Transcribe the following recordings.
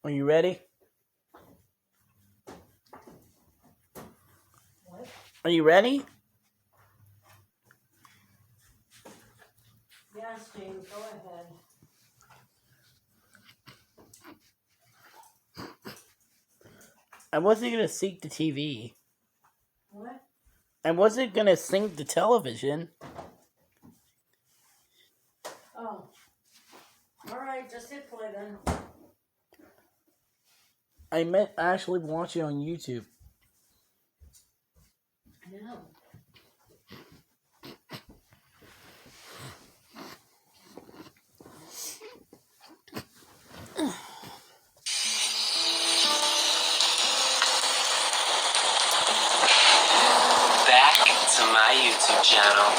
Are you ready? What? Are you ready? Yes, James, go ahead. I wasn't going to sync the TV. What? I wasn't going to sync the television. Oh. Alright, just hit play then. I meant actually watch it on YouTube. I know. Back to my YouTube channel.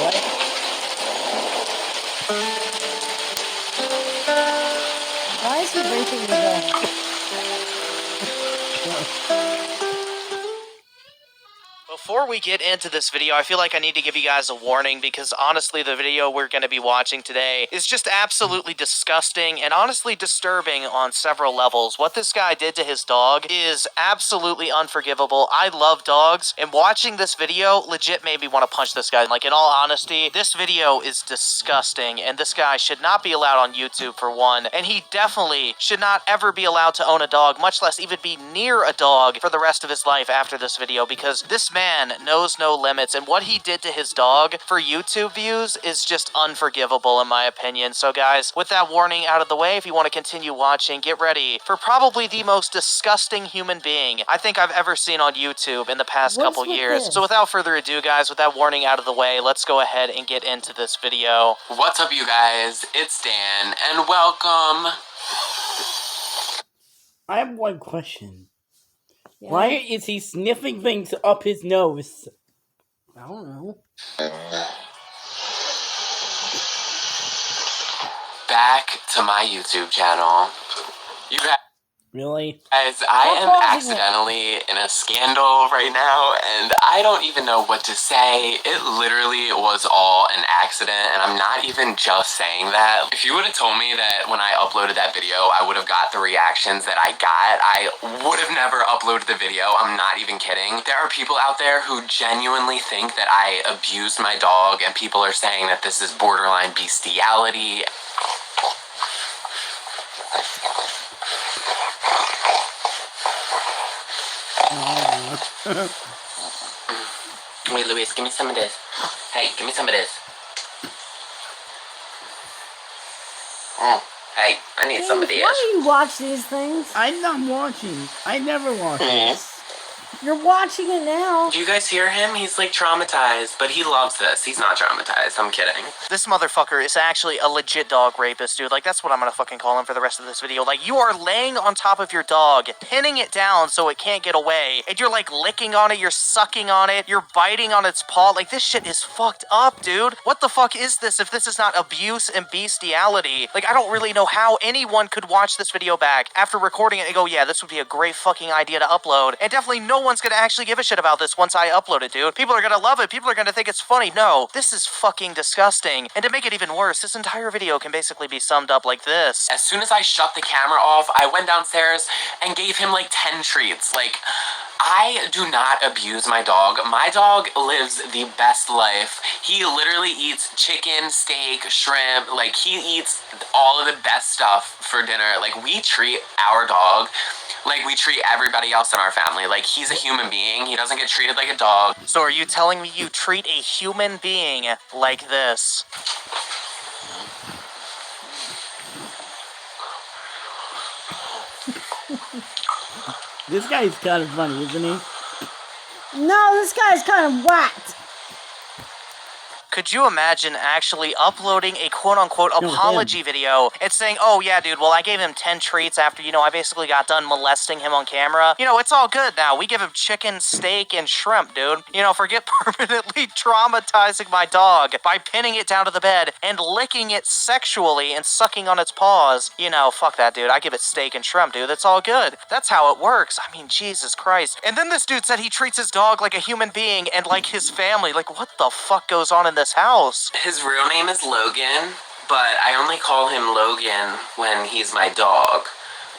What? Why is he breaking the dog? Before we get into this video, I feel like I need to give you guys a warning because honestly, the video we're going to be watching today is just absolutely disgusting and honestly disturbing on several levels. What this guy did to his dog is absolutely unforgivable. I love dogs, and watching this video legit made me want to punch this guy. Like, in all honesty, this video is disgusting, and this guy should not be allowed on YouTube for one, and he definitely should not ever be allowed to own a dog, much less even be near a dog for the rest of his life after this video, because this man knows no limits, and what he did to his dog for YouTube views is just unforgivable in my opinion. So guys, with that warning out of the way, if you want to continue watching, get ready for probably the most disgusting human being I think I've ever seen on YouTube in the past couple years. So without further ado guys, with that warning out of the way, let's go ahead and get into this video. What's up you guys, it's Dan, and welcome. I have one question. Yeah. Why is he sniffing things up his nose? I don't know. Back to my YouTube channel. You Really? guys, I am accidentally in a scandal right now, and I don't even know what to say. It literally was all an accident, and I'm not even just saying that. If you would have told me that when I uploaded that video, I would have got the reactions that I got, I would have never uploaded the video. I'm not even kidding. There are people out there who genuinely think that I abused my dog, and people are saying that this is borderline bestiality. Wait, Luis, give me some of this. Hey, give me some of this. Hey, I need some of this. Why do you watch these things? I'm not watching. I never watch this. You're watching it now. Do you guys hear him? He's like traumatized, but he loves this. He's not traumatized. I'm kidding. This motherfucker is actually a legit dog rapist, dude. Like, that's what I'm gonna fucking call him for the rest of this video. Like, you are laying on top of your dog, pinning it down so it can't get away, and you're like licking on it, you're sucking on it, you're biting on its paw. Like, this shit is fucked up, dude. What the fuck is this if this is not abuse and bestiality? Like, I don't really know how anyone could watch this video back after recording it and go, yeah, this would be a great fucking idea to upload, and definitely no one's gonna actually give a shit about this once I upload it, dude. People are gonna love it. People are gonna think it's funny. No, this is fucking disgusting. And to make it even worse, this entire video can basically be summed up like this. As soon as I shut the camera off, I went downstairs and gave him like 10 treats. Like, I do not abuse my dog. My dog lives the best life. He literally eats chicken, steak, shrimp. Like, he eats all of the best stuff for dinner. Like, we treat our dog like we treat everybody else in our family. Like, he's a human being. He doesn't get treated like a dog. So are you telling me you treat a human being like this? This guy's kind of funny, isn't he? No, this guy's kind of whacked. Could you imagine actually uploading a quote-unquote apology video and saying, oh yeah, dude, well, I gave him 10 treats after, you know, I basically got done molesting him on camera. You know, it's all good now. We give him chicken, steak, and shrimp, dude. You know, forget permanently traumatizing my dog by pinning it down to the bed and licking it sexually and sucking on its paws. You know, fuck that, dude. I give it steak and shrimp, dude. That's all good. That's how it works. I mean, Jesus Christ. And then this dude said he treats his dog like a human being and like his family. Like, what the fuck goes on in this this house. His real name is Logan, but I only call him Logan when he's my dog.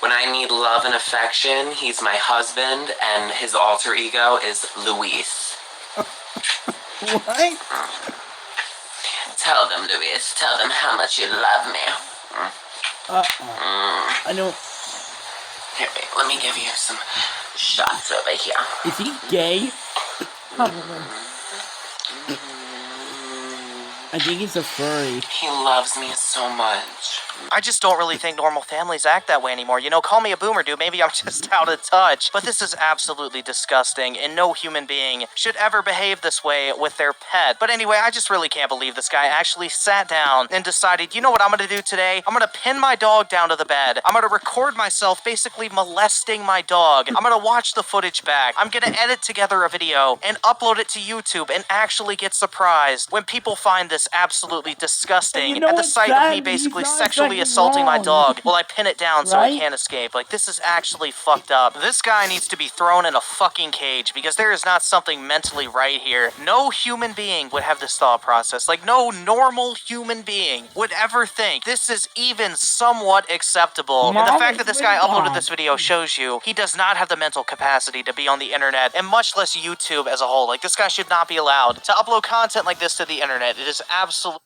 When I need love and affection, he's my husband, and his alter ego is Luis. What? Tell them, Luis. Tell them how much you love me. I don't... Here, wait, let me give you some shots over here. Is he gay? Probably. I think he's a furry. He loves me so much. I just don't really think normal families act that way anymore. You know, call me a boomer, dude. Maybe I'm just out of touch. But this is absolutely disgusting, and no human being should ever behave this way with their pet. But anyway, I just really can't believe this guy actually sat down and decided, you know what I'm gonna do today? I'm gonna pin my dog down to the bed. I'm gonna record myself basically molesting my dog. I'm gonna watch the footage back. I'm gonna edit together a video and upload it to YouTube and actually get surprised when people find this absolutely disgusting You know at the what's sight of sad? me He's basically not sexually fucking assaulting my wrong. dog while I pin it down so it Right? can't escape. Like, this is actually fucked up. This guy needs to be thrown in a fucking cage because there is not something mentally right here. No human being would have this thought process. Like, no normal human being would ever think this is even somewhat acceptable. And the Mom, fact that it's this guy really uploaded bad. this video shows you he does not have the mental capacity to be on the internet, and much less YouTube as a whole. Like, this guy should not be allowed to upload content like this to the internet. It is absolutely...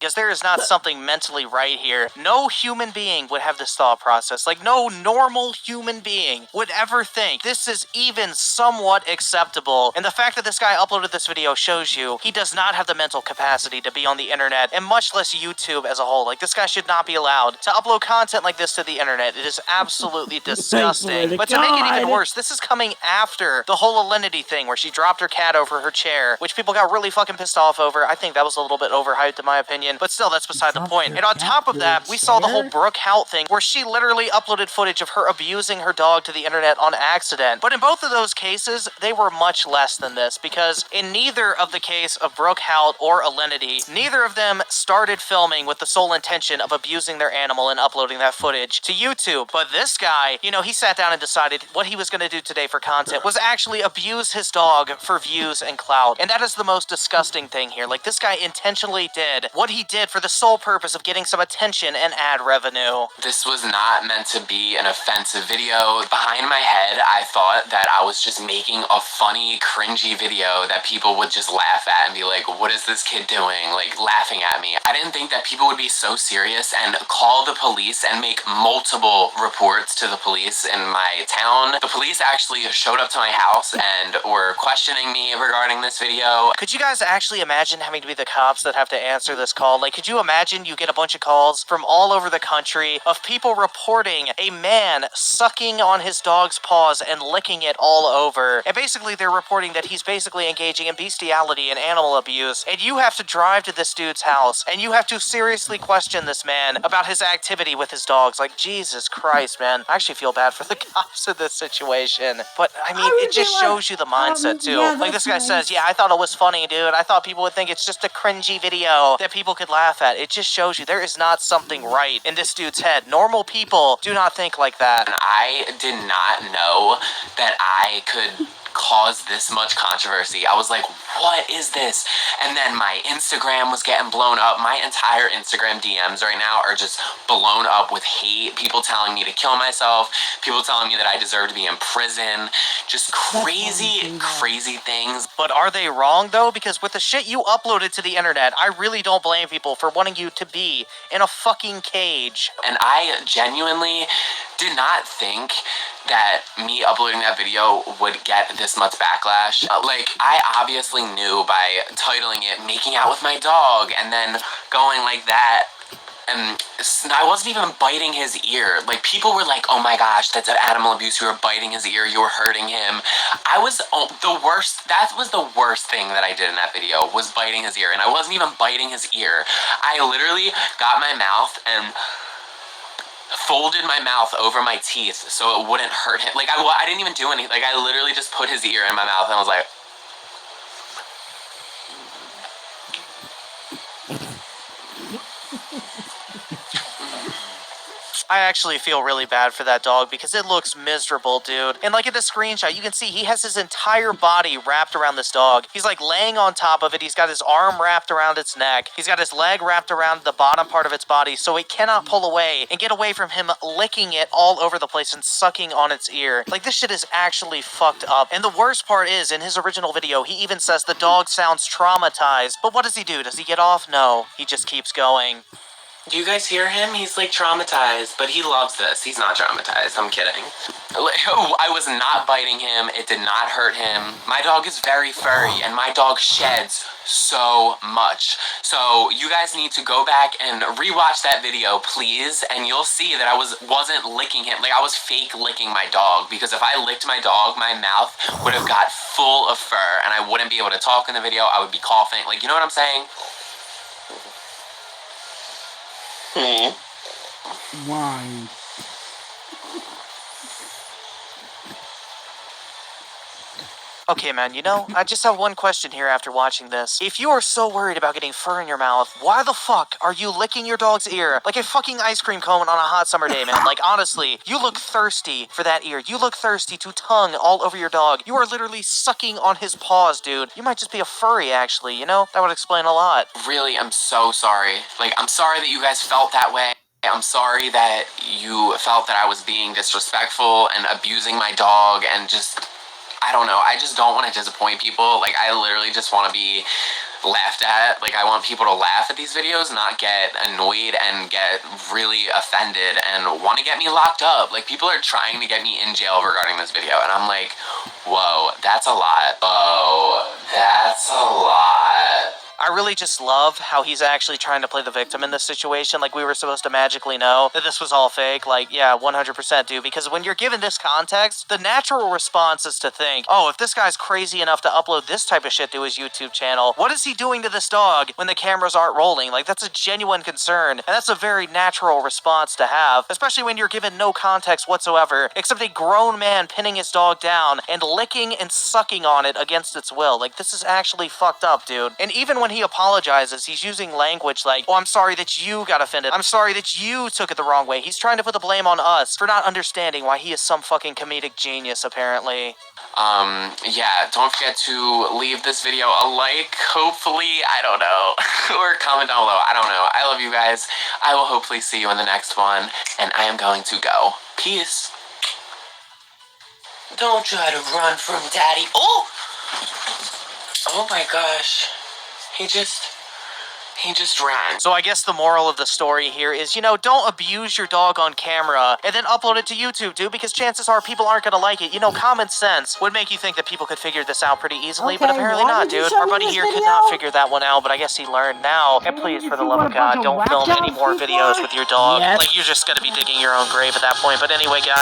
because there is not something mentally right here. No human being would have this thought process. Like, no normal human being would ever think this is even somewhat acceptable. And the fact that this guy uploaded this video shows you he does not have the mental capacity to be on the internet, and much less YouTube as a whole. Like, this guy should not be allowed to upload content like this to the internet. It is absolutely disgusting. But to make it even God. worse, this is coming after the whole Alinity thing where she dropped her cat over her chair, which people got really fucking pissed off over. I think that was a little bit overhyped in my opinion. But still, that's beside the Dropped point. her And on cat top of to that, a we saw the whole chair? Brooke Hout thing where she literally uploaded footage of her abusing her dog to the internet on accident. But in both of those cases, they were much less than this, because in neither of the case of Brooke Hout or Alinity, neither of them started filming with the sole intention of abusing their animal and uploading that footage to YouTube. But this guy, you know, he sat down and decided what he was going to do today for content was actually abuse his dog for views and clout. And that is the most disgusting thing here. Like, this guy intentionally did what he did for the sole purpose of getting some attention and ad revenue. This was not meant to be an offensive video. Behind my head, I thought that I was just making a funny, cringy video that people would just laugh at and be like, what is this kid doing? Like, laughing at me. I didn't think that people would be so serious and call the police and make multiple reports to the police in my town. The police actually showed up to my house and were questioning me regarding this video. Could you guys actually imagine having to be the cops that have to answer this call? Like, could you imagine you get a bunch of calls from all over the country of people reporting a man sucking on his dog's paws and licking it all over? And basically, they're reporting that he's basically engaging in bestiality and animal abuse. And you have to drive to this dude's house, and you have to seriously question this man about his activity with his dogs. Like, Jesus Christ, man. I actually feel bad for the cops in this situation. But, I mean, would it just be like, shows you the mindset, too. yeah, Like, this guy that's says, nice. yeah, I thought it was funny, dude. I thought people would think it's just a cringy video that people could laugh at. It just shows you there is not something right in this dude's head. Normal people do not think like that. And I did not know that I could cause this much controversy. I was like, what is this? And then my Instagram was getting blown up. My entire Instagram DMs right now are just blown up with hate. People telling me to kill myself. People telling me that I deserve to be in prison. Just crazy, crazy things. But are they wrong, though? Because with the shit you uploaded to the internet, I really don't blame people for wanting you to be in a fucking cage. And I genuinely did not think that me uploading that video would get this much backlash. Like, I obviously knew by titling it Making Out With My Dog and then going like that, and I wasn't even biting his ear. Like, people were like, oh my gosh, that's animal abuse, you were biting his ear, you were hurting him. I was the worst, that was the worst thing that I did in that video, was biting his ear, and I wasn't even biting his ear. I literally got my mouth and folded my mouth over my teeth so it wouldn't hurt him. Like, I didn't even do anything. Like, I literally just put his ear in my mouth and I was like... I actually feel really bad for that dog because it looks miserable, dude. And like in the screenshot, you can see he has his entire body wrapped around this dog. He's like laying on top of it. He's got his arm wrapped around its neck. He's got his leg wrapped around the bottom part of its body so it cannot pull away and get away from him licking it all over the place and sucking on its ear. Like, this shit is actually fucked up. And the worst part is, in his original video, he even says the dog sounds traumatized. But what does he do? Does he get off? No. He just keeps going. Do you guys hear him? He's like traumatized, but he loves this. He's not traumatized. I'm kidding. I was not biting him. It did not hurt him. My dog is very furry, and my dog sheds so much. So you guys need to go back and rewatch that video, please, and you'll see that I wasn't licking him. Like, I was fake licking my dog, because if I licked my dog, my mouth would have got full of fur, and I wouldn't be able to talk in the video. I would be coughing. Like, you know what I'm saying? Why? Okay, man, you know, I just have one question here after watching this. If you are so worried about getting fur in your mouth, why the fuck are you licking your dog's ear like a fucking ice cream cone on a hot summer day, man? Like, honestly, you look thirsty for that ear. You look thirsty to tongue all over your dog. You are literally sucking on his paws, dude. You might just be a furry, actually, you know? That would explain a lot. Really, I'm so sorry. Like, I'm sorry that you guys felt that way. I'm sorry that you felt that I was being disrespectful and abusing my dog and just... I don't know. I just don't want to disappoint people. Like, I literally just want to be laughed at. Like, I want people to laugh at these videos, not get annoyed and get really offended and want to get me locked up. Like, people are trying to get me in jail regarding this video, and I'm like, whoa, that's a lot. Oh, that's a lot. I really just love how he's actually trying to play the victim in this situation. Like, we were supposed to magically know that this was all fake. Like, yeah, 100% dude. Because when you're given this context, the natural response is to think, oh, if this guy's crazy enough to upload this type of shit to his YouTube channel, what is he doing to this dog when the cameras aren't rolling? Like, that's a genuine concern. And that's a very natural response to have, especially when you're given no context whatsoever, except a grown man pinning his dog down and licking and sucking on it against its will. Like, this is actually fucked up, dude. And even when he apologizes, he's using language like, oh, I'm sorry that you got offended. I'm sorry that you took it the wrong way. He's trying to put the blame on us for not understanding why he is some fucking comedic genius, apparently. Yeah, don't forget to leave this video a like, hopefully, I don't know, or comment down below, I don't know. I love you guys. I will hopefully see you in the next one, and I am going to go. Peace. Don't try to run from daddy. Oh! Oh my gosh. He just ran. So I guess the moral of the story here is, you know, don't abuse your dog on camera and then upload it to YouTube, dude, because chances are people aren't gonna like it. You know, common sense would make you think that people could figure this out pretty easily, but Okay, apparently why not, did you dude. show Our me buddy this here could video? not figure that one out, but I guess he learned now. And please, for the love of God, don't film any more videos with your dog. Yes. Like, you're just gonna be digging your own grave at that point. But anyway, guys.